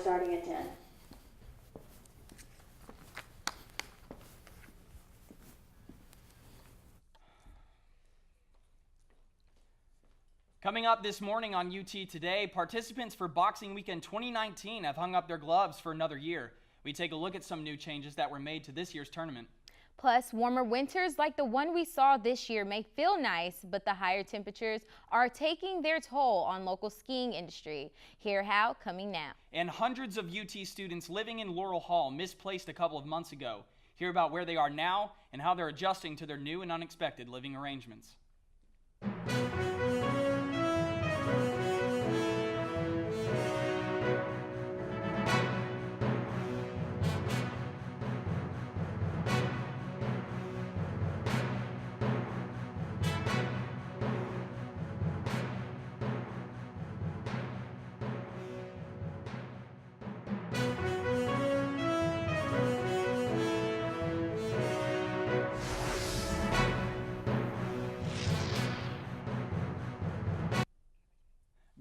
starting at 10. Coming up this morning on UT Today, participants for Boxing Weekend 2019 have hung up their gloves for another year. We take a look at some new changes that were made to this year's tournament. Plus, warmer winters like the one we saw this year may feel nice, but the higher temperatures are taking their toll on local skiing industry. Hear how coming now. And hundreds of UT students living in Laurel Hall misplaced a couple of months ago. Hear about where they are now and how they're adjusting to their new and unexpected living arrangements.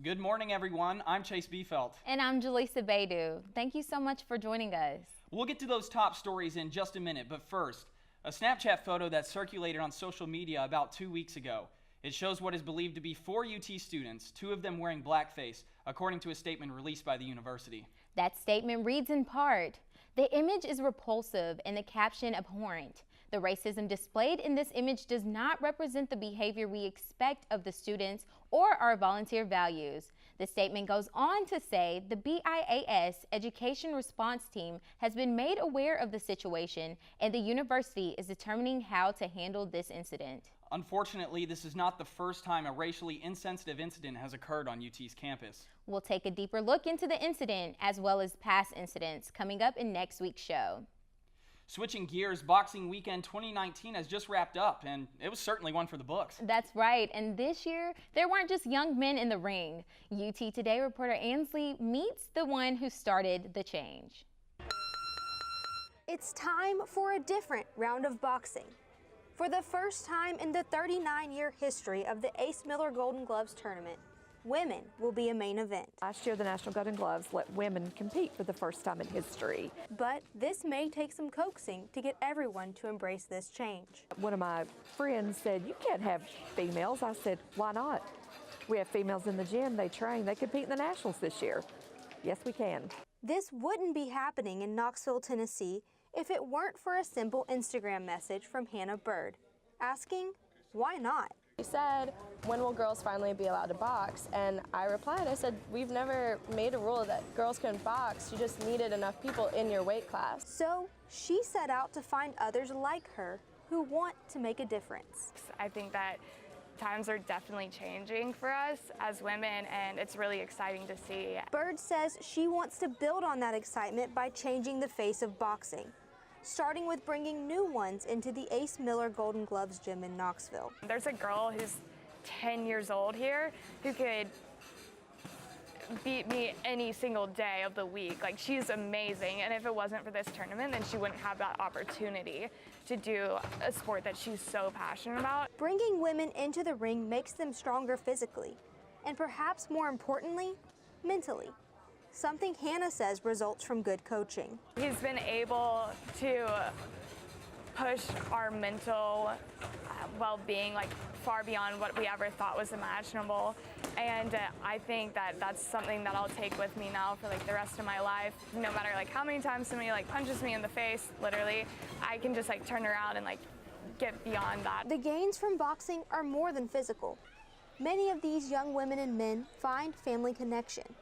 Good morning, everyone. I'm Chase Biefelt. And I'm Jaleesa Baidu. Thank you so much for joining us. We'll get to those top stories in just a minute, but first, a Snapchat photo that circulated on social media about 2 weeks ago. It shows what is believed to be 4 UT students, 2 of them wearing blackface, according to a statement released by the university. That statement reads in part, "The image is repulsive and the caption abhorrent. The racism displayed in this image does not represent the behavior we expect of the students or our volunteer values." The statement goes on to say the BIAS Education Response Team has been made aware of the situation and the university is determining how to handle this incident. Unfortunately, this is not the first time a racially insensitive incident has occurred on UT's campus. We'll take a deeper look into the incident as well as past incidents coming up in next week's show. Switching gears, Boxing Weekend 2019 has just wrapped up, and it was certainly one for the books. That's right, and this year, there weren't just young men in the ring. UT Today reporter Ansley meets the one who started the change. It's time for a different round of boxing. For the first time in the 39-year history of the Ace Miller Golden Gloves tournament, women will be a main event. Last year, the National Golden Gloves let women compete for the first time in history. But this may take some coaxing to get everyone to embrace this change. One of my friends said, "You can't have females." I said, "Why not? We have females in the gym, they train, they compete in the Nationals this year." Yes, we can. This wouldn't be happening in Knoxville, Tennessee, if it weren't for a simple Instagram message from Hannah Bird, asking, why not? She said, "When will girls finally be allowed to box?" And I replied, I said, "We've never made a rule that girls can box. You just needed enough people in your weight class." So she set out to find others like her who want to make a difference. I think that times are definitely changing for us as women, and it's really exciting to see. Bird says she wants to build on that excitement by changing the face of boxing, starting with bringing new ones into the Ace Miller Golden Gloves gym in Knoxville. There's a girl who's 10 years old here who could beat me any single day of the week. Like, she's amazing, and if it wasn't for this tournament, then she wouldn't have that opportunity to do a sport that she's so passionate about. Bringing women into the ring makes them stronger physically, and perhaps more importantly, mentally. Something Hannah says results from good coaching. He's been able to push our mental well-being like far beyond what we ever thought was imaginable, and I think that that's something that I'll take with me now for like the rest of my life. No matter like how many times somebody like punches me in the face, literally, I can just like turn around and like get beyond that. The gains from boxing are more than physical. Many of these young women and men find family connection.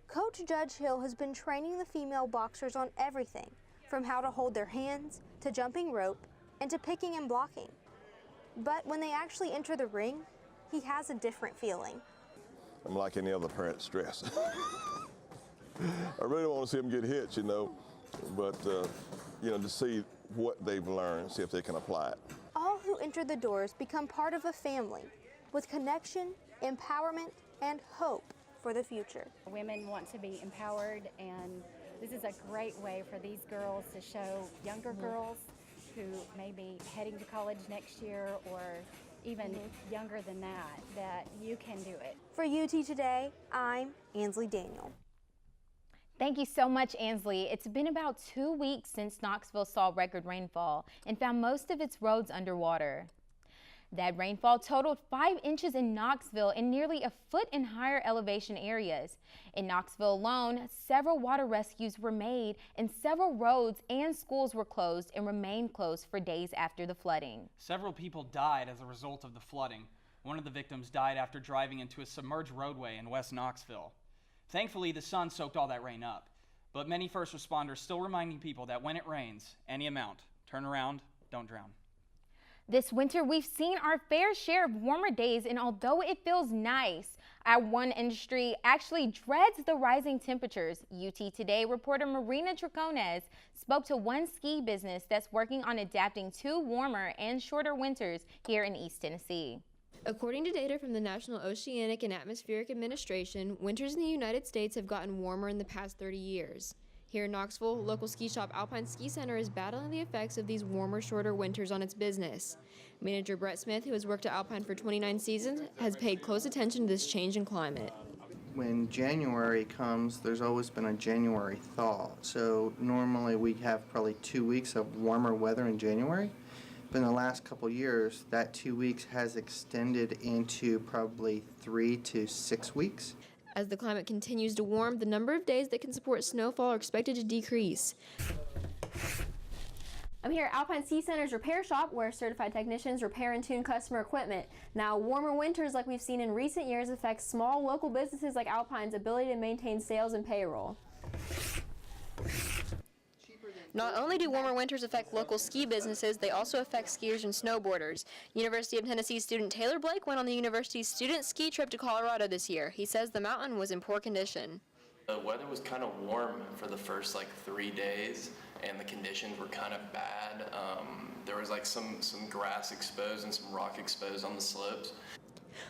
Coach Judge Hill has been training the female boxers on everything, from how to hold their hands, to jumping rope, and to picking and blocking. But when they actually enter the ring, he has a different feeling. I'm like any other parent, stressed. I really don't want to see them get hit, but to see what they've learned, see if they can apply it. All who enter the doors become part of a family with connection, empowerment, and hope for the future. Women want to be empowered, and this is a great way for these girls to show younger girls who may be heading to college next year or even younger than that you can do it. For UT Today, I'm Ansley Daniel. Thank you so much, Ansley. It's been about 2 weeks since Knoxville saw record rainfall and found most of its roads underwater. That rainfall totaled 5 inches in Knoxville and nearly a foot in higher elevation areas. In Knoxville alone, several water rescues were made and several roads and schools were closed and remained closed for days after the flooding. Several people died as a result of the flooding. One of the victims died after driving into a submerged roadway in West Knoxville. Thankfully, the sun soaked all that rain up, but many first responders still reminding people that when it rains, any amount, turn around, don't drown. This winter, we've seen our fair share of warmer days, and although it feels nice, our one industry actually dreads the rising temperatures. UT Today reporter Marina Tricones spoke to one ski business that's working on adapting to warmer and shorter winters here in East Tennessee. According to data from the National Oceanic and Atmospheric Administration, winters in the United States have gotten warmer in the past 30 years. Here in Knoxville, local ski shop Alpine Ski Center is battling the effects of these warmer, shorter winters on its business. Manager Brett Smith, who has worked at Alpine for 29 seasons, has paid close attention to this change in climate. When January comes, there's always been a January thaw. So normally we have probably 2 weeks of warmer weather in January. But in the last couple years, that 2 weeks has extended into probably 3 to 6 weeks. As the climate continues to warm, the number of days that can support snowfall are expected to decrease. I'm here at Alpine Ski Center's repair shop where certified technicians repair and tune customer equipment. Now, warmer winters like we've seen in recent years affect small local businesses like Alpine's ability to maintain sales and payroll. Not only do warmer winters affect local ski businesses, they also affect skiers and snowboarders. University of Tennessee student Taylor Blake went on the university's student ski trip to Colorado this year. He says the mountain was in poor condition. The weather was kind of warm for the first 3 days, and the conditions were kind of bad. There was some grass exposed and some rock exposed on the slopes.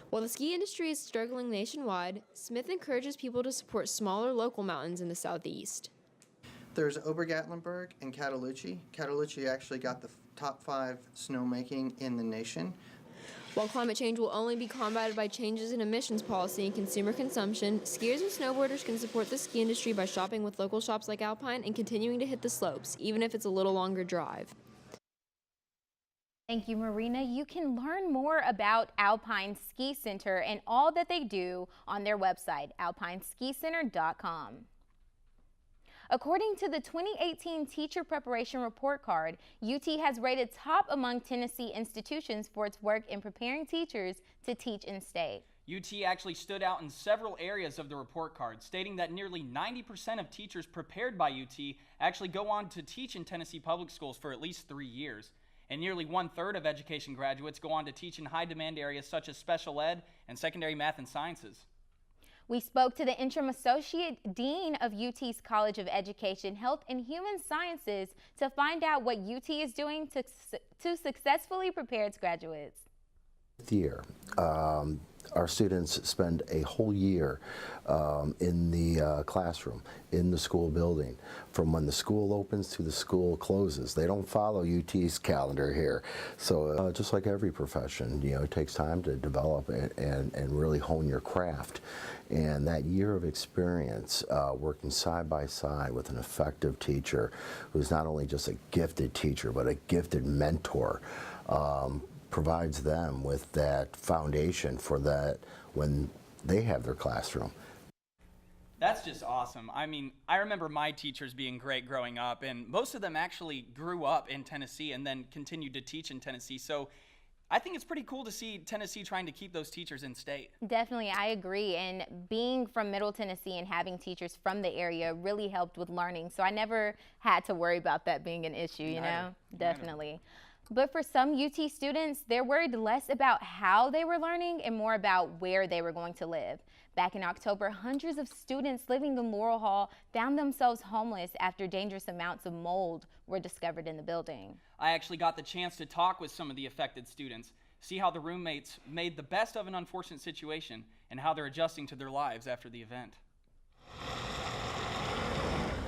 While the ski industry is struggling nationwide, Smith encourages people to support smaller local mountains in the southeast. There's Obergatlinburg and Cataloochee. Cataloochee actually got the top 5 snowmaking in the nation. While climate change will only be combated by changes in emissions policy and consumer consumption, skiers and snowboarders can support the ski industry by shopping with local shops like Alpine and continuing to hit the slopes, even if it's a little longer drive. Thank you, Marina. You can learn more about Alpine Ski Center and all that they do on their website, alpineskicenter.com. According to the 2018 Teacher Preparation Report Card, UT has rated top among Tennessee institutions for its work in preparing teachers to teach in state. UT actually stood out in several areas of the report card, stating that nearly 90% of teachers prepared by UT actually go on to teach in Tennessee public schools for at least 3 years. And nearly 1/3 of education graduates go on to teach in high-demand areas such as special ed and secondary math and sciences. We spoke to the interim associate dean of UT's College of Education, Health and Human Sciences to find out what UT is doing to successfully prepare its graduates. Year. Our students spend a whole year in the classroom, in the school building, from when the school opens to the school closes. They don't follow UT's calendar here. So just like every profession, it takes time to develop and really hone your craft. And that year of experience working side by side with an effective teacher who's not only just a gifted teacher, but a gifted mentor, provides them with that foundation for that when they have their classroom. That's just awesome. I mean, I remember my teachers being great growing up, and most of them actually grew up in Tennessee and then continued to teach in Tennessee. So I think it's pretty cool to see Tennessee trying to keep those teachers in state. Definitely, I agree. And being from Middle Tennessee and having teachers from the area really helped with learning. So I never had to worry about that being an issue, you know? Definitely. But for some UT students, they're worried less about how they were learning and more about where they were going to live. Back in October, hundreds of students living in Laurel Hall found themselves homeless after dangerous amounts of mold were discovered in the building. I actually got the chance to talk with some of the affected students, see how the roommates made the best of an unfortunate situation and how they're adjusting to their lives after the event.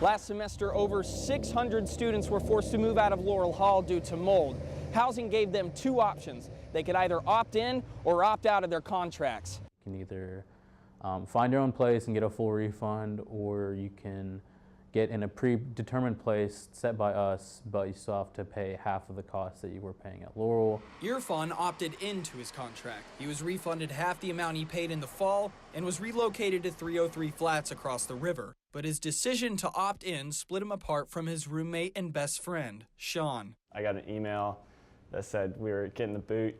Last semester, over 600 students were forced to move out of Laurel Hall due to mold. Housing gave them 2 options. They could either opt in or opt out of their contracts. You can either find your own place and get a full refund, or you can get in a predetermined place set by us, but you still have to pay half of the cost that you were paying at Laurel. Irfan opted into his contract. He was refunded half the amount he paid in the fall and was relocated to 303 Flats across the river. But his decision to opt in split him apart from his roommate and best friend, Sean. I got an email that said we were getting the boot,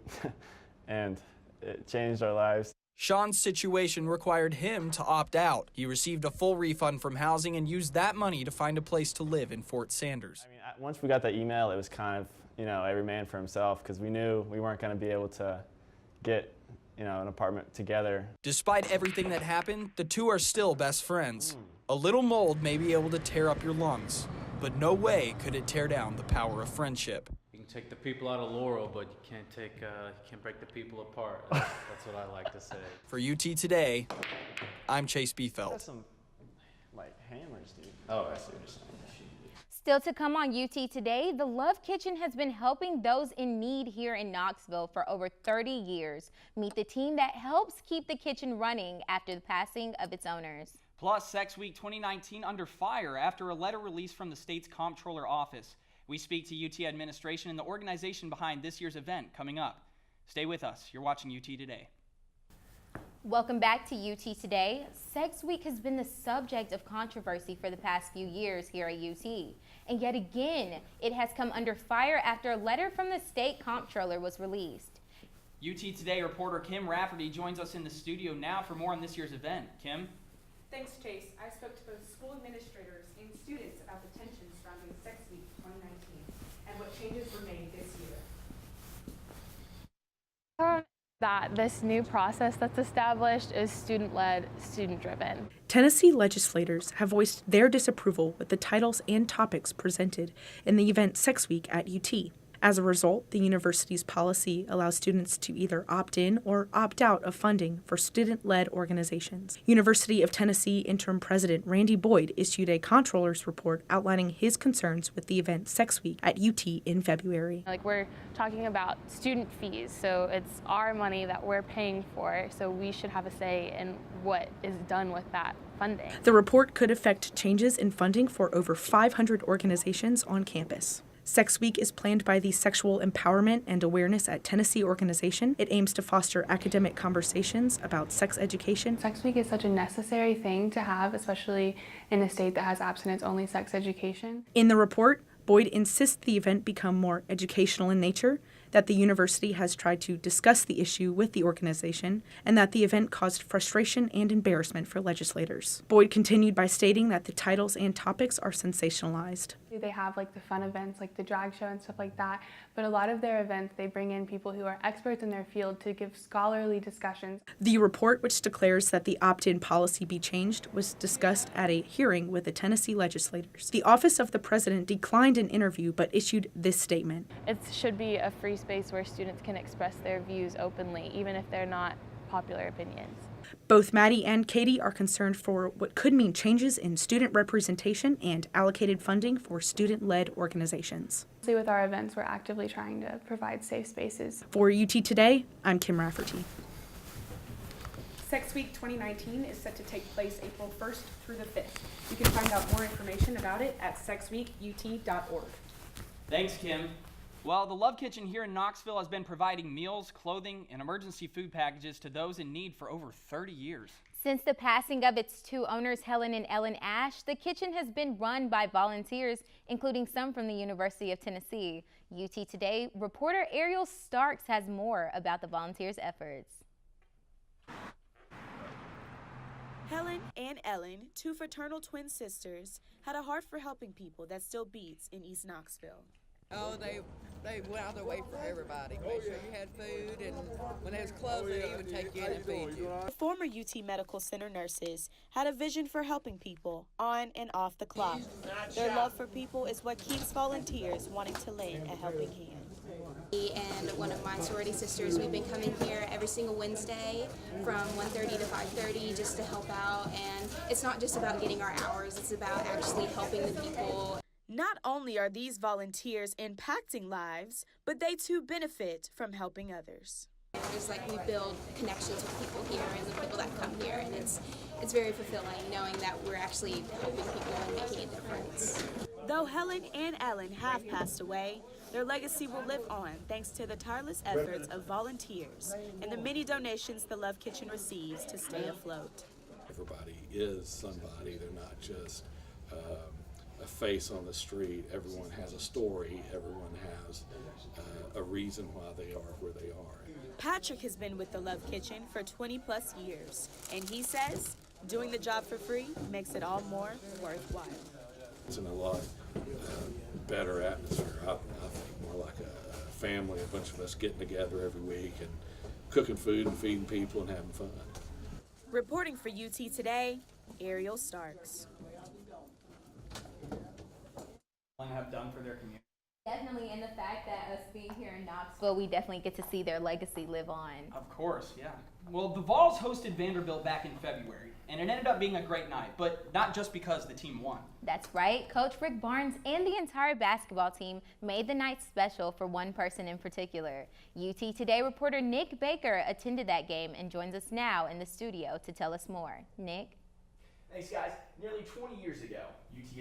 and it changed our lives. Sean's situation required him to opt out. He received a full refund from housing and used that money to find a place to live in Fort Sanders. I mean, once we got that email, it was kind of, every man for himself, because we knew we weren't going to be able to get, an apartment together. Despite everything that happened, the two are still best friends. A little mold may be able to tear up your lungs, but no way could it tear down the power of friendship. You can take the people out of Laurel, but you can't break the people apart. That's what I like to say. For UT Today, I'm Chase Biefeld. Got some, hammers, dude. Oh, I see what you're saying. Still to come on UT Today, the Love Kitchen has been helping those in need here in Knoxville for over 30 years. Meet the team that helps keep the kitchen running after the passing of its owners. Plus, Sex Week 2019 under fire after a letter released from the state's comptroller office. We speak to UT administration and the organization behind this year's event coming up. Stay with us. You're watching UT Today. Welcome back to UT Today. Sex Week has been the subject of controversy for the past few years here at UT. And yet again, it has come under fire after a letter from the state comptroller was released. UT Today reporter Kim Rafferty joins us in the studio now for more on this year's event. Kim? Thanks, Chase. I spoke to both school administrators and students about the tensions surrounding Sex Week 2019 and what changes were made this year. That this new process that's established is student-led, student-driven. Tennessee legislators have voiced their disapproval with the titles and topics presented in the event Sex Week at UT. As a result, the university's policy allows students to either opt in or opt out of funding for student-led organizations. University of Tennessee interim president Randy Boyd issued a comptroller's report outlining his concerns with the event Sex Week at UT in February. We're talking about student fees, so it's our money that we're paying for, so we should have a say in what is done with that funding. The report could affect changes in funding for over 500 organizations on campus. Sex Week is planned by the Sexual Empowerment and Awareness at Tennessee organization. It aims to foster academic conversations about sex education. Sex Week is such a necessary thing to have, especially in a state that has abstinence-only sex education. In the report, Boyd insists the event become more educational in nature, that the university has tried to discuss the issue with the organization, and that the event caused frustration and embarrassment for legislators. Boyd continued by stating that the titles and topics are sensationalized. They have the fun events like the drag show and stuff like that, but a lot of their events they bring in people who are experts in their field to give scholarly discussions. The report, which declares that the opt-in policy be changed, was discussed at a hearing with the Tennessee legislators. The Office of the President declined an interview but issued this statement. It should be a free space where students can express their views openly, even if they're not popular opinions. Both Maddie and Katie are concerned for what could mean changes in student representation and allocated funding for student-led organizations. With our events, we're actively trying to provide safe spaces. For UT Today, I'm Kim Rafferty. Sex Week 2019 is set to take place April 1st through the 5th. You can find out more information about it at sexweekut.org. Thanks, Kim. Well, the Love Kitchen here in Knoxville has been providing meals, clothing, and emergency food packages to those in need for over 30 years. Since the passing of its two owners, Helen and Ellen Ash, the kitchen has been run by volunteers, including some from the University of Tennessee. UT Today reporter Ariel Starks has more about the volunteers' efforts. Helen and Ellen, two fraternal twin sisters, had a heart for helping people that still beats in East Knoxville. Oh, they went out of their way for everybody. Make sure you had food, and when there was clothes, they even take you in and feed you. The former UT Medical Center nurses had a vision for helping people on and off the clock. Their love for people is what keeps volunteers wanting to lend a helping hand. Me and one of my sorority sisters, we've been coming here every single Wednesday from 1:30 to 5:30 just to help out, and it's not just about getting our hours, it's about actually helping the people. Not only are these volunteers impacting lives, but they too benefit from helping others. It's like we build connections with people here and the people that come here, and it's very fulfilling knowing that we're actually helping people and making a difference. Though Helen and Ellen have passed away, their legacy will live on thanks to the tireless efforts of volunteers and the many donations the Love Kitchen receives to stay afloat. Everybody is somebody. They're not just a face on the street. Everyone has a story. Everyone has a reason why they are where they are. Patrick has been with the Love Kitchen for 20 plus years, and he says doing the job for free makes it all more worthwhile. It's in a lot better atmosphere. I think more like a family, a bunch of us getting together every week and cooking food and feeding people and having fun. Reporting for UT Today, Ariel Starks. Have done for their community. Definitely, and the fact that us being here in Knoxville, we definitely get to see their legacy live on. Of course, yeah. Well, the Vols hosted Vanderbilt back in February, and it ended up being a great night, but not just because the team won. That's right. Coach Rick Barnes and the entire basketball team made the night special for one person in particular. UT Today reporter Nick Baker attended that game and joins us now in the studio to tell us more. Nick? Thanks, guys. Nearly 20 years ago, UT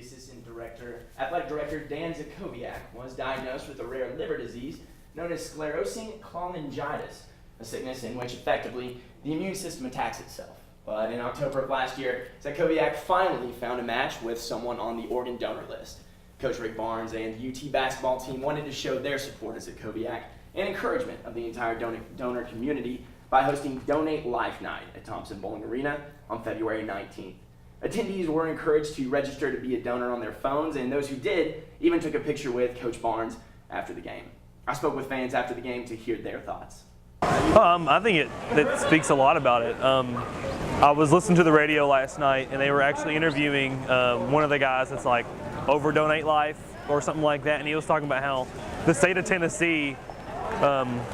Athletic Director Dan Zakowiak was diagnosed with a rare liver disease known as sclerosing cholangitis, a sickness in which effectively the immune system attacks itself. But in October of last year, Zakowiak finally found a match with someone on the organ donor list. Coach Rick Barnes and the UT basketball team wanted to show their support of Zakowiak and encouragement of the entire donor community by hosting Donate Life Night at Thompson Bowling Arena on February 19th. Attendees were encouraged to register to be a donor on their phones, and those who did even took a picture with Coach Barnes after the game. I spoke with fans after the game to hear their thoughts. I think it speaks a lot about it. I was listening to the radio last night, and they were actually interviewing one of the guys that's like over Donate Life or something like that, and he was talking about how the state of Tennessee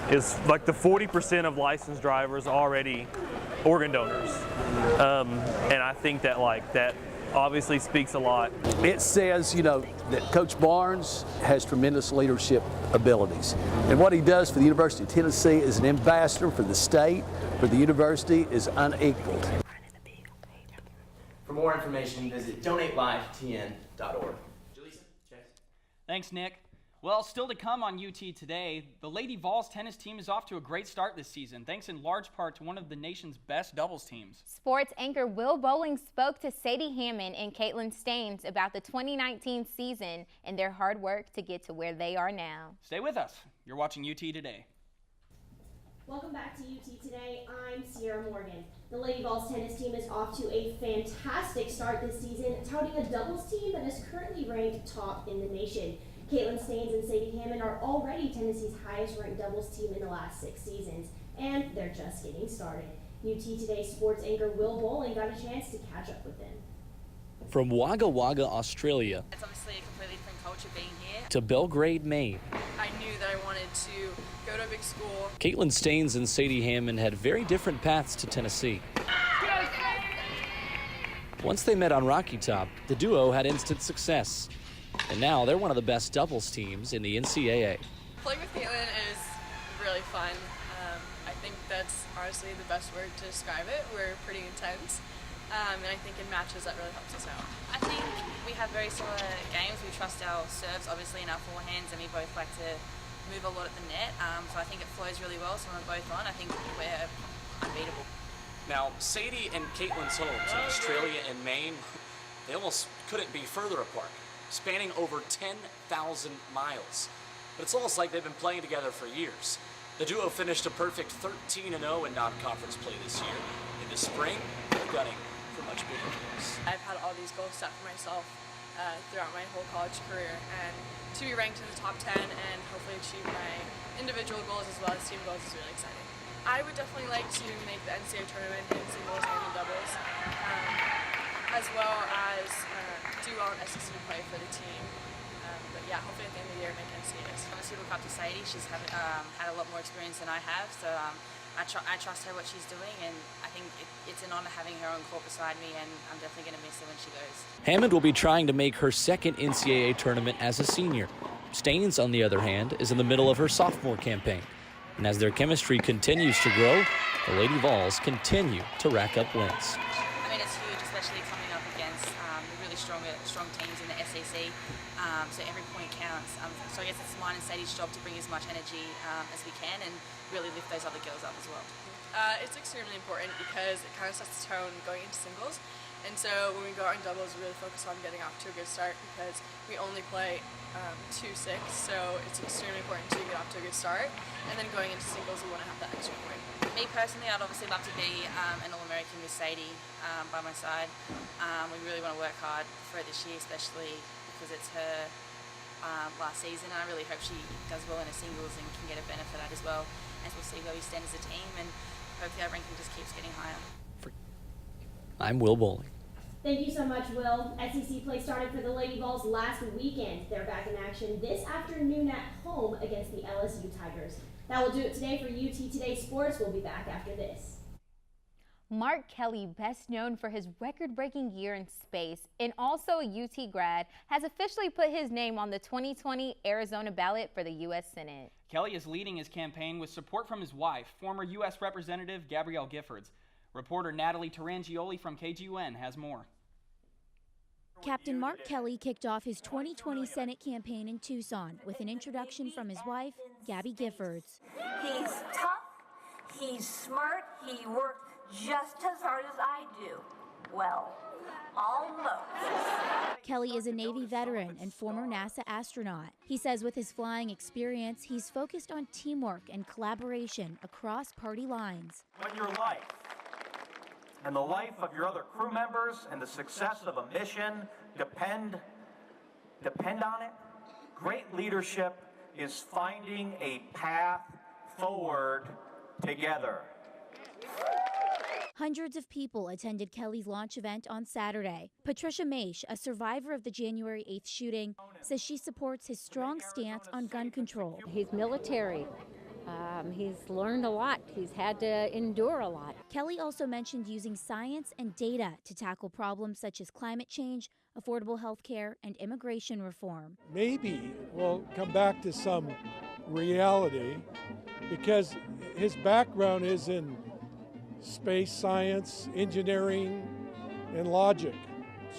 is like the 40% of licensed drivers already organ donors, and I think that that obviously speaks a lot. It says, that Coach Barnes has tremendous leadership abilities, and what he does for the University of Tennessee as an ambassador for the state, for the university, is unequaled. For more information, visit donatelifetn.org. Thanks, Nick. Well, still to come on UT Today, the Lady Vols tennis team is off to a great start this season, thanks in large part to one of the nation's best doubles teams. Sports anchor Will Bowling spoke to Sadie Hammond and Caitlin Staines about the 2019 season and their hard work to get to where they are now. Stay with us. You're watching UT Today. Welcome back to UT Today. I'm Sierra Morgan. The Lady Vols tennis team is off to a fantastic start this season, touting a doubles team that is currently ranked top in the nation. Caitlin Staines and Sadie Hammond are already Tennessee's highest-ranked doubles team in the last 6 seasons, and they're just getting started. UT Today sports anchor Will Bowling got a chance to catch up with them. From Wagga Wagga, Australia, it's obviously a completely different culture being here, to Belgrade, Maine, I knew that I wanted to go to a big school. Caitlin Staines and Sadie Hammond had very different paths to Tennessee. Once they met on Rocky Top, the duo had instant success. And now they're one of the best doubles teams in the NCAA. Playing with Caitlin is really fun. I think that's honestly the best word to describe it. We're pretty intense, and I think in matches that really helps us out. I think we have very similar games. We trust our serves, obviously, and our forehands, and we both like to move a lot at the net. So I think it flows really well. So when we're both on, I think we're unbeatable. Now, Sadie and Caitlin's homes in Australia and Maine, they almost couldn't be further apart, spanning over 10,000 miles. But it's almost like they've been playing together for years. The duo finished a perfect 13-0 in non-conference play this year. In the spring, they're gunning for much bigger goals. I've had all these goals set for myself throughout my whole college career, and to be ranked in the top 10 and hopefully achieve my individual goals as well as team goals is really exciting. I would definitely like to make the NCAA tournament in singles and in doubles, as well as do well in SEC play for the team. But yeah, hopefully at the end of the year make NCAAs. Obviously look up to Sadie. She's had a lot more experience than I have, so I trust her what she's doing, and I think it's an honour having her on court beside me, and I'm definitely going to miss her when she goes. Hammond will be trying to make her second NCAA tournament as a senior. Staines, on the other hand, is in the middle of her sophomore campaign. And as their chemistry continues to grow, the Lady Vols continue to rack up wins. I mean, it's huge, especially coming up against the really strong teams in the SEC. So every point counts. So I guess it's mine and Sadie's job to bring as much energy as we can and really lift those other girls up as well. It's extremely important because it kind of sets the tone going into singles. And so when we go out in doubles, we really focus on getting off to a good start because we only play 2-6, so it's extremely important to get off to a good start. And then going into singles, we want to have that extra point. Me personally, I'd obviously love to be an All-American with Sadie by my side. We really want to work hard for her this year, especially because it's her last season. I really hope she does well in her singles and can get a benefit out as well. As we'll see where we stand as a team, and hopefully our ranking just keeps getting higher. I'm Will Bowling. Thank you so much, Will. SEC play started for the Lady Vols last weekend. They're back in action this afternoon at home against the LSU Tigers. That will do it today for UT Today Sports. We'll be back after this. Mark Kelly, best known for his record-breaking year in space and also a UT grad, has officially put his name on the 2020 Arizona ballot for the U.S. Senate. Kelly is leading his campaign with support from his wife, former U.S. Representative Gabrielle Giffords. Reporter Natalie Tarangioli from KGUN has more. Captain Mark Kelly kicked off his 2020 Senate campaign in Tucson with an introduction from his wife, Gabby Giffords. He's tough, he's smart, he worked just as hard as I do. Well, almost. Kelly is a Navy veteran and former NASA astronaut. He says with his flying experience, he's focused on teamwork and collaboration across party lines. When your life and the life of your other crew members and the success of a mission depend on it, great leadership is finding a path forward together. Hundreds of people attended Kelly's launch event on Saturday. Patricia Maish, a survivor of the January 8th shooting, says she supports his strong stance on gun control. He's military. He's learned a lot. He's had to endure a lot. Kelly also mentioned using science and data to tackle problems such as climate change, affordable health care, and immigration reform. Maybe we'll come back to some reality because his background is in space science, engineering, and logic.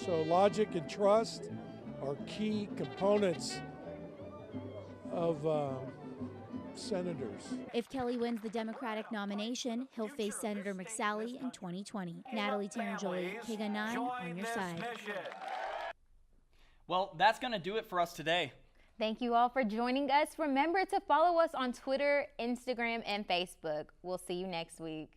So logic and trust are key components of senators. If Kelly wins the Democratic nomination, he'll face Senator McSally in 2020. Natalie Tarangioli, KGUN 9 on your side. Well, that's going to do it for us today. Thank you all for joining us. Remember to follow us on Twitter, Instagram, and Facebook. We'll see you next week.